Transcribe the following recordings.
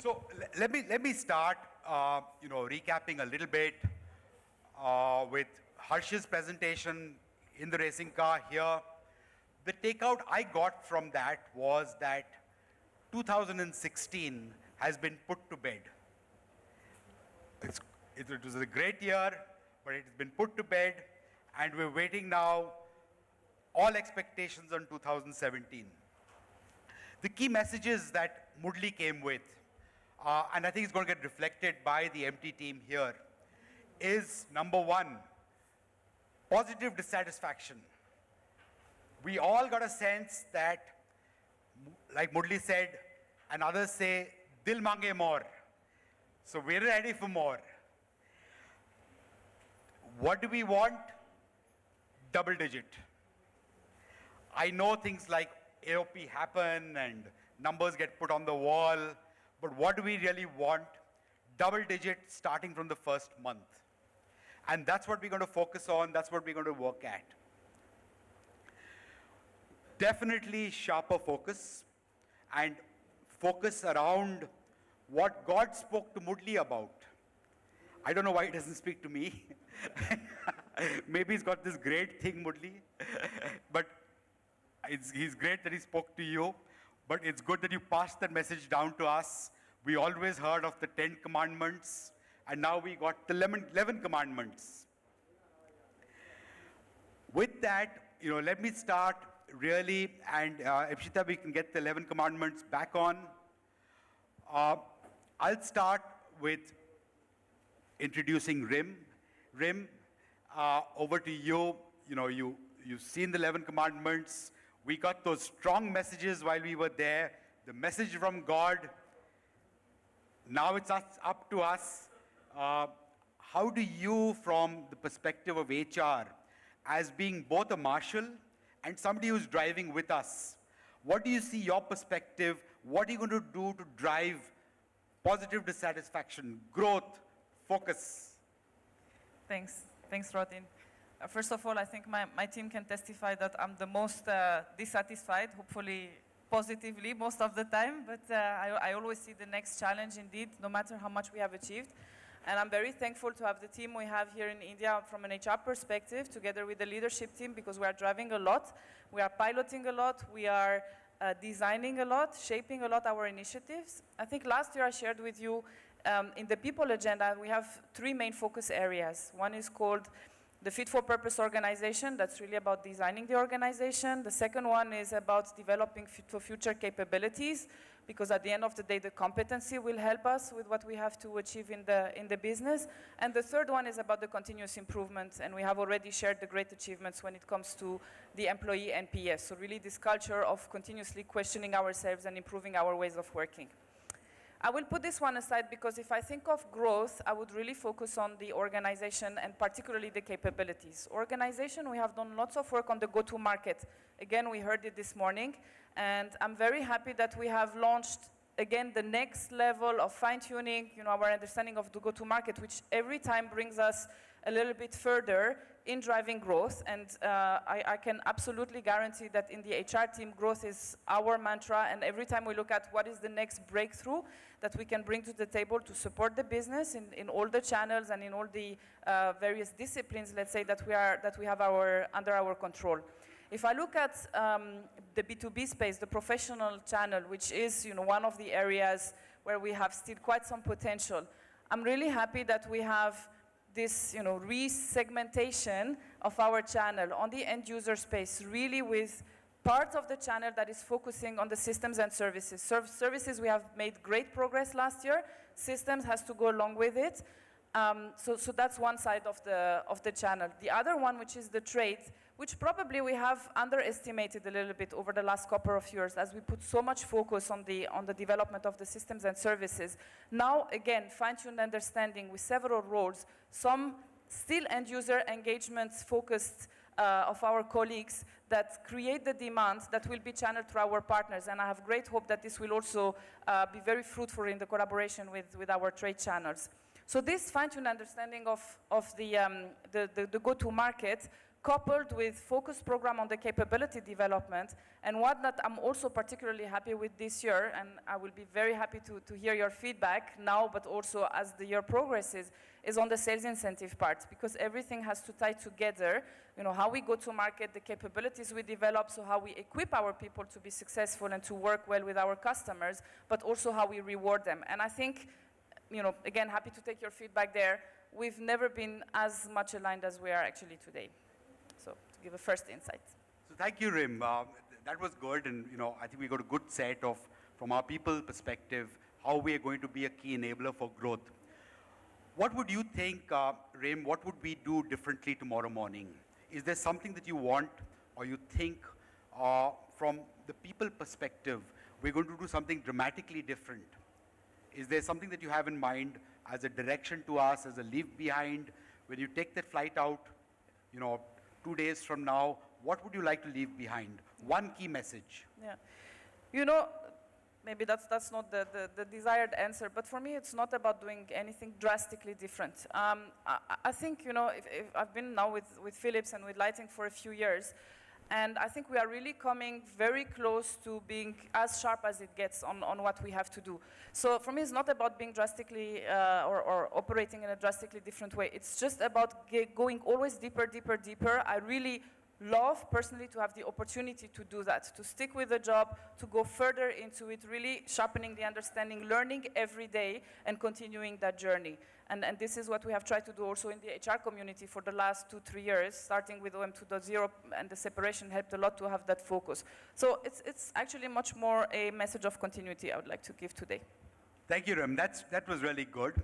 So let me start, recapping a little bit with Harsh's presentation in the racing car here. The takeout I got from that was that 2016 has been put to bed. It was a great year, but it has been put to bed, and we're waiting now all expectations on 2017. The key messages that Moodley came with, and I think it's going to get reflected by the MT team here, is number one, positive dissatisfaction. We all got a sense that, like Moodley said, and others say, Dil mange more. So we're ready for more. What do we want? Double digit. I know things like AOP happen and numbers get put on the wall, but what do we really want? Double digit starting from the first month. And that's what we're going to focus on, that's what we're going to work at. Definitely sharper focus, and focus around what God spoke to Moodley about. I don't know why he doesn't speak to me. Maybe he's got this great thing, Moodley. But he's great that he spoke to you. But it's good that you passed that message down to us. We always heard of the 10 commandments, and now we got the 11 commandments. With that, let me start really, and Ipshita, we can get the 11 commandments back on. I'll start with introducing Rim. Rim, over to you. You've seen the 11 commandments. We got those strong messages while we were there. The message from God. Now it's up to us. How do you, from the perspective of HR, as being both a marshal and somebody who's driving with us, what do you see your perspective? What are you going to do to drive positive dissatisfaction, growth, focus? Thanks, Rotin. First of all, I think my team can testify that I'm the most dissatisfied, hopefully positively most of the time, but I always see the next challenge indeed, no matter how much we have achieved. And I'm very thankful to have the team we have here in India from an HR perspective, together with the leadership team, because we are driving a lot, we are piloting a lot, we are designing a lot, shaping a lot our initiatives. I think last year I shared with you in the people agenda, we have 3 main focus areas. One is called the Fit for Purpose organization. That's really about designing the organization. The second one is about developing fit for future capabilities, because at the end of the day, the competency will help us with what we have to achieve in the business. And the third one is about the continuous improvement, and we have already shared the great achievements when it comes to the employee NPS. So really this culture of continuously questioning ourselves and improving our ways of working. I will put this one aside because if I think of growth, I would really focus on the organization and particularly the capabilities. Organization, we have done lots of work on the go-to-market. Again, we heard it this morning, and I'm very happy that we have launched, again, the next level of fine-tuning, our understanding of the go-to-market, which every time brings us a little bit further in driving growth. And I can absolutely guarantee that in the HR team, growth is our mantra. And every time we look at what is the next breakthrough that we can bring to the table to support the business in all the channels and in all the various disciplines, let's say, that we have under our control. If I look at the B2B space, the professional channel, which is one of the areas where we have still quite some potential, I'm really happy that we have this re-segmentation of our channel on the end user space, really with part of the channel that is focusing on the systems and services. Services, we have made great progress last year. Systems has to go along with it. So that's one side of the channel. The other one, which is the trade, which probably we have underestimated a little bit over the last couple of years as we put so much focus on the development of the systems and services. Now, again, fine-tuned understanding with several roles, some still end-user engagements focused of our colleagues that create the demand that will be channeled through our partners. And I have great hope that this will also be very fruitful in the collaboration with our trade channels. So this fine-tuned understanding of the go-to-market coupled with focused program on the capability development. And what that I'm also particularly happy with this year, and I will be very happy to hear your feedback now, but also as the year progresses, is on the sales incentive part, because everything has to tie together. You know, how we go to market, the capabilities we develop, so how we equip our people to be successful and to work well with our customers, but also how we reward them. And I think, you know, again, happy to take your feedback there. We've never been as much aligned as we are actually today. So, to give a first insight. So thank you, Rim. That was good, and you know, I think we got a good set of, from our people perspective, how we are going to be a key enabler for growth. What would you think, Rim, what would we do differently tomorrow morning? Is there something that you want or you think from the people perspective, we're going to do something dramatically different? Is there something that you have in mind as a direction to us, as a leave behind? When you take that flight out, you know, 2 days from now, what would you like to leave behind? One key message. Yeah. You know, maybe that's not the desired answer, but for me it's not about doing anything drastically different. I think, you know, if I've been now with Philips and with Lighting for a few years, and I think we are really coming very close to being as sharp as it gets on what we have to do. So for me, it's not about being drastically or operating in a drastically different way. It's just about going always deeper, deeper, deeper. I really love personally to have the opportunity to do that, to stick with the job, to go further into it, really sharpening the understanding, learning every day, and continuing that journey. And this is what we have tried to do also in the HR community for the last 2-3 years, starting with OM 2.0, and the separation helped a lot to have that focus. So it's actually much more a message of continuity I would like to give today. Thank you, Rim. That was really good.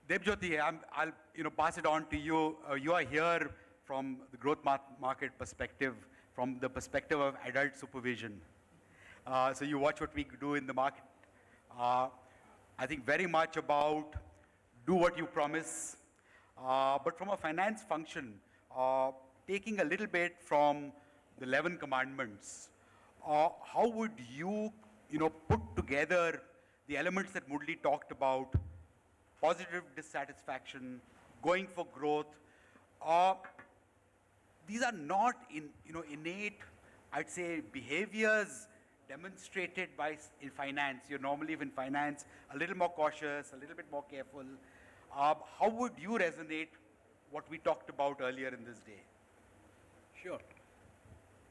Debjyoti, I'll pass it on to you. You are here from the growth market perspective, from the perspective of adult supervision. So you watch what we do in the market. I think very much about do what you promise. But from a finance function, taking a little bit from the 11 commandments, how would you, put together the elements that Murli talked about, positive dissatisfaction, going for growth? These are not innate, I'd say, behaviors demonstrated in finance. You're normally in finance a little more cautious, a little bit more careful. How would you resonate what we talked about earlier in this day? Sure.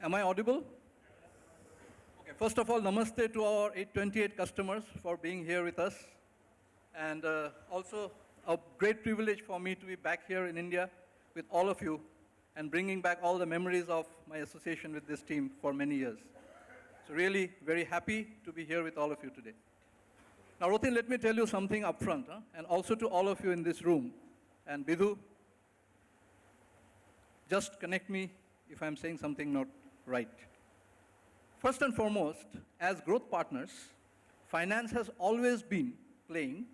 Am I audible? Okay. First of all, namaste to our 828 customers for being here with us. And also a great privilege for me to be back here in India with all of you and bringing back all the memories of my association with this team for many years. So really very happy to be here with all of you today. Now, Rotin, let me tell you something up front, and also to all of you in this room. And Bidhu, just connect me if I'm saying something not right. First and foremost, as growth partners, finance has always been playing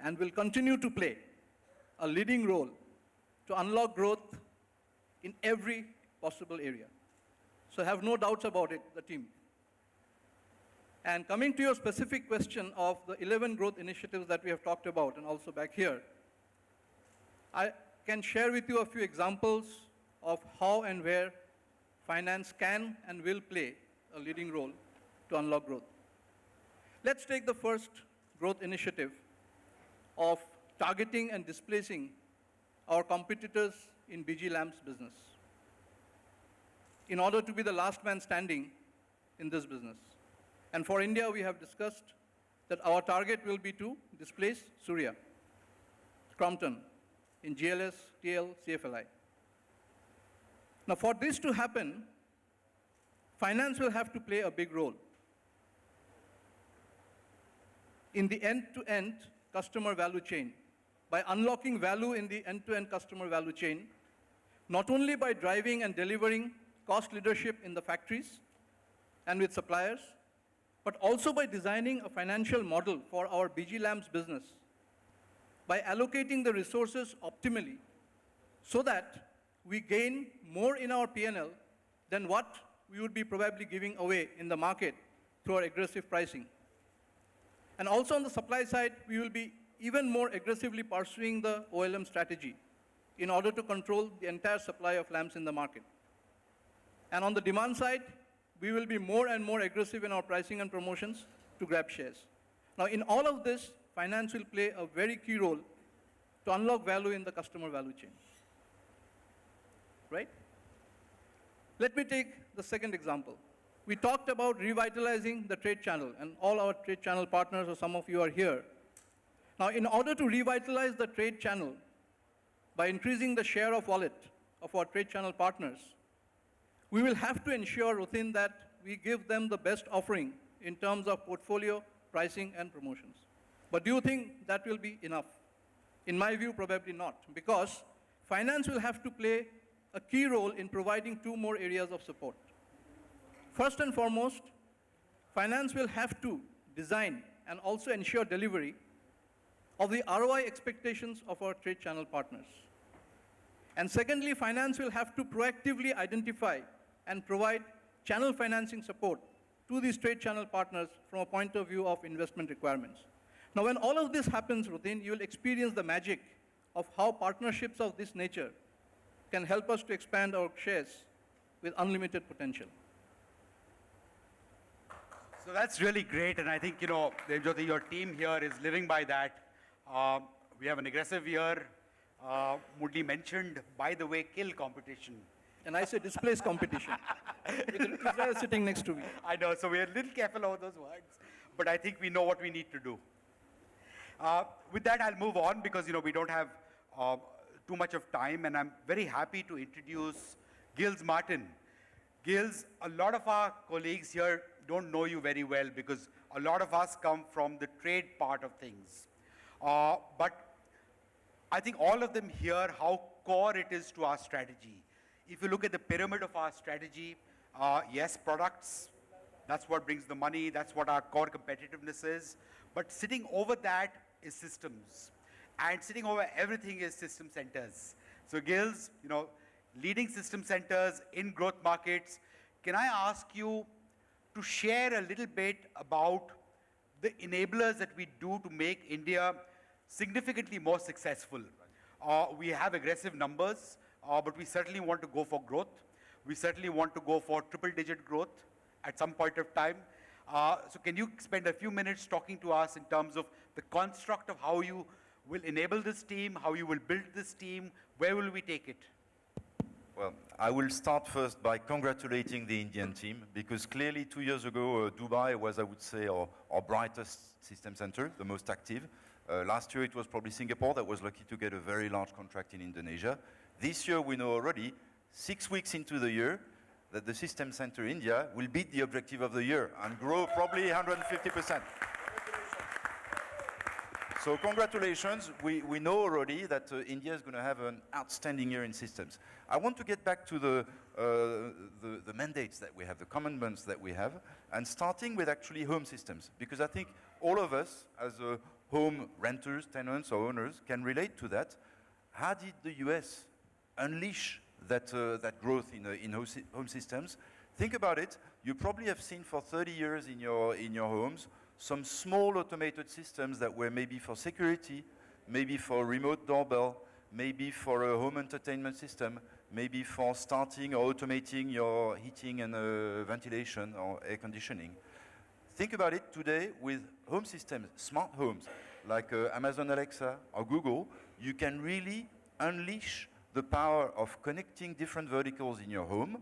and will continue to play a leading role to unlock growth in every possible area. So have no doubts about it, the team. And coming to your specific question of the 11 growth initiatives that we have talked about and also back here, I can share with you a few examples of how and where finance can and will play a leading role to unlock growth. Let's take the first growth initiative of targeting and displacing our competitors in BG Lamps business in order to be the last man standing in this business. And for India, we have discussed that our target will be to displace Surya, Crompton, in GLS, TL, CFLI. Now, for this to happen, finance will have to play a big role in the end-to-end customer value chain by unlocking value in the end-to-end customer value chain, not only by driving and delivering cost leadership in the factories and with suppliers, but also by designing a financial model for our BG Lamps business, by allocating the resources optimally so that we gain more in our P&L than what we would be probably giving away in the market through our aggressive pricing. And also on the supply side, we will be even more aggressively pursuing the OLM strategy in order to control the entire supply of lamps in the market. And on the demand side, we will be more and more aggressive in our pricing and promotions to grab shares. Now, in all of this, finance will play a very key role to unlock value in the customer value chain. Right? Let me take the second example. We talked about revitalizing the trade channel, and all our trade channel partners, or some of you are here. Now, in order to revitalize the trade channel by increasing the share of wallet of our trade channel partners, we will have to ensure, Rotin, that we give them the best offering in terms of portfolio, pricing, and promotions. But do you think that will be enough? In my view, probably not, because finance will have to play a key role in providing two more areas of support. First and foremost, finance will have to design and also ensure delivery of the ROI expectations of our trade channel partners. And secondly, finance will have to proactively identify and provide channel financing support to these trade channel partners from a point of view of investment requirements. Now, when all of this happens, Rotin, you will experience the magic of how partnerships of this nature can help us to expand our shares with unlimited potential. So that's really great, and I think, Devjyoti, your team here is living by that. We have an aggressive year. Murli mentioned, by the way, kill competition. And I say displace competition, with Israel sitting next to me. I know, so we're a little careful about those words, but I think we know what we need to do. With that, I'll move on because, we don't have too much of time, and I'm very happy to introduce Gilles Martin. Gilles, a lot of our colleagues here don't know you very well because a lot of us come from the trade part of things. But I think all of them hear how core it is to our strategy. If you look at the pyramid of our strategy, yes, products, that's what brings the money, that's what our core competitiveness is. But sitting over that is systems. And sitting over everything is system centers. So Gilles, leading system centers in growth markets, can I ask you to share a little bit about the enablers that we do to make India significantly more successful? We have aggressive numbers, but we certainly want to go for growth. We certainly want to go for triple-digit growth at some point of time. So can you spend a few minutes talking to us in terms of the construct of how you will enable this team, how you will build this team, where will we take it? Well, I will start first by congratulating the Indian team, because clearly 2 years ago, Dubai was, I would say, our brightest system center, the most active. Last year, it was probably Singapore that was lucky to get a very large contract in Indonesia. This year, we know already, 6 weeks into the year, that the system center India will beat the objective of the year and grow probably 150%. So congratulations, we know already that India is going to have an outstanding year in systems. I want to get back to the mandates that we have, the commandments that we have, and starting with actually home systems, because I think all of us as home renters, tenants or owners can relate to that. How did the US unleash that growth in home systems? Think about it, you probably have seen for 30 years in your homes some small automated systems that were maybe for security, maybe for remote doorbell, maybe for a home entertainment system, maybe for starting or automating your heating and ventilation or air conditioning. Think about it today with home systems, smart homes, like Amazon Alexa or Google, you can really unleash the power of connecting different verticals in your home